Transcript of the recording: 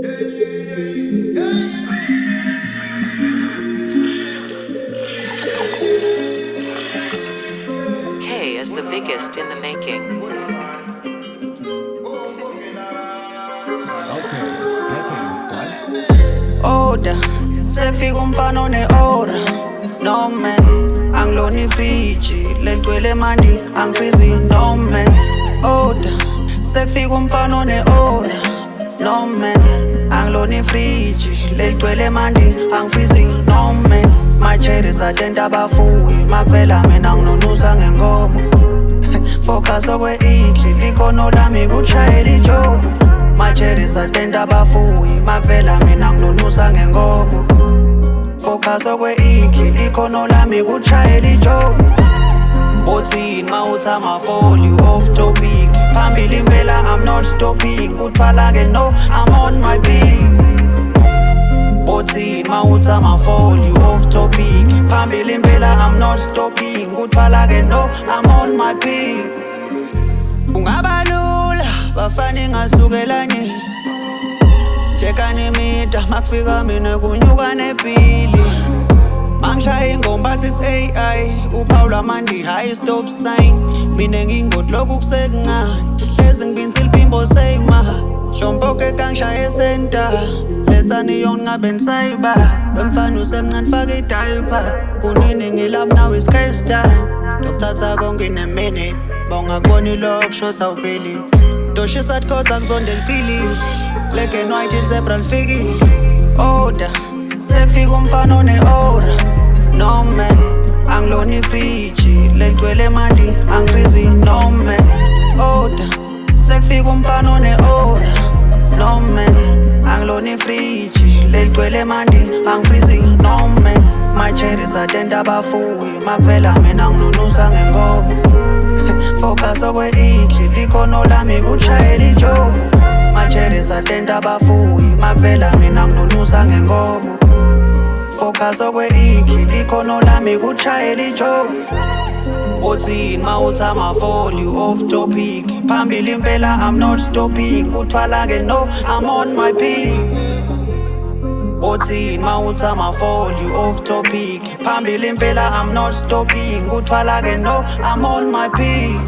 K is the biggest in the making. Order, sekufika umfana one-order. No man, angiloni friji, legcwele mandi, angifrizi no man. Order, sekufika umfana one-order. No man, angiloni friji, legcwele mandi, angifrizi no man. My cherries atenta abafuyi, makuvela mina nginonusa ngenkomo. Focus okwe-idli, likhono lami kutshayela ijobo. My cherries atenta abafuyi, makuvela mina nginonusa ngenkomo. Focus okwe-idli, likhono lami kutshayela ijobo. Bothini mawuthi amafoli off topic, phambili impela I'm not stopping, kuthwala-ke no I'm on my peak. Bothini mawuthi amafoli off topic, phambili impela I'm not stopping, kuthwala-ke no I'm on my peak. Kungaba lula bafana ingasukelanye, chekani imida makufika mina kunyuka nebhili. Mangishaya ingoma bathi it's AI, uphawu lwamandi high stop sign. Mina ngingoti lokhu kusekungani, hlezi ngibinzile iphimbo seyima. Hlompoke kangishaya esenta, lethani yongabe nisayba. Lomfana usemncane faka idiaper, kunini ngilapho now it's case time. Dokuthatha konke in a minute, bonga kubona ilokhu short awupheli. Doshisa tkhoza kuzonde lipili, black and white ilzebra lifiki. Order, sekufika umfana one-order. No man, angiloni friji, legcwele mandi, angifrizi no man. Order, sekufika umfana one-order. No man, angiloni friji, legcwele mandi, angifrizi no man. My cherries atenta abafuyi, makuvela mina nginonusa ngenkomo. Focus okwe-idli, likhono lami kutshayela ijobo. My cherries atenta abafuyi, makuvela mina nginonusa ngenkomo. Focus okwe-idli, likhono lami kutshayela ijobo. Bothini mawuthi amafoli off topic, phambili impela I'm not stopping, kuthwala-ke no I'm on my peak. Bothini mawuthi amafoli off topic, phambili impela I'm not stopping, kuthwala-ke no I'm on my peak.